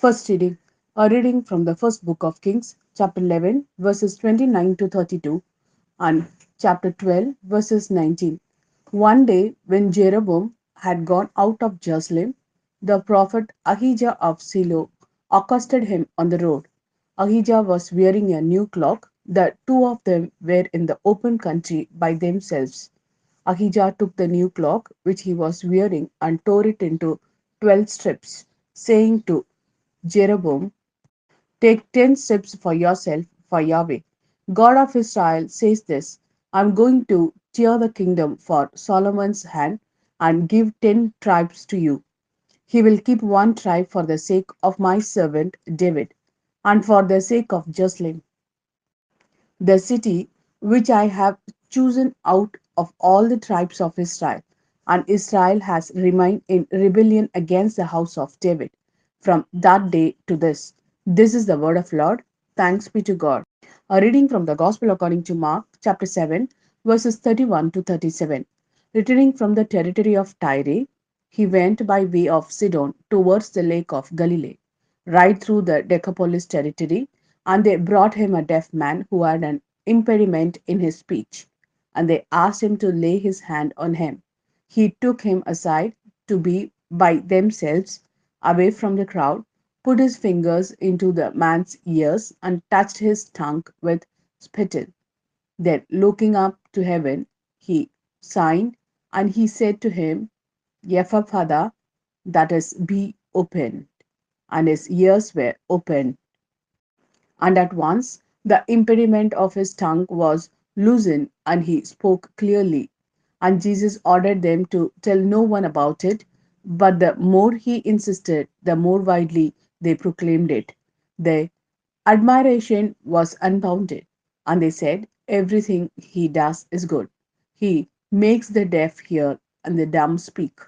First reading. A reading from the first book of Kings, chapter 11, verses 29 to 32, and chapter 12, verses 19. One day, when Jeroboam had gone out of Jerusalem, the prophet Ahijah of Shiloh accosted him on the road. Ahijah was wearing a new cloak. The two of them were in the open country by themselves. Ahijah took the new cloak which he was wearing and tore it into 12 strips, saying to Jeroboam, take 10 strips for yourself, for Yahweh. God of Israel says this: I'm going to tear the kingdom for Solomon's hand and give 10 tribes to you. He will keep one tribe for the sake of my servant David and for the sake of Jerusalem, the city which I have chosen out of all the tribes of Israel. And Israel has remained in rebellion against the house of David from that day to this. This is the word of Lord. Thanks be to God. A reading from the Gospel according to Mark, chapter 7, verses 31 to 37. Returning from the territory of Tyre, he went by way of Sidon towards the lake of Galilee, right through the Decapolis territory, and they brought him a deaf man who had an impediment in his speech, and they asked him to lay his hand on him. He took him aside to be by themselves, away from the crowd, put his fingers into the man's ears, and touched his tongue with spittle. Then, looking up to heaven, he signed, and he said to him, Ephphatha, that is, be opened. And his ears were opened, and at once the impediment of his tongue was loosened, and he spoke clearly. And Jesus ordered them to tell no one about it, but the more he insisted, the more widely they proclaimed it. Their admiration was unbounded, and they said, everything he does is good. He makes the deaf hear and the dumb speak.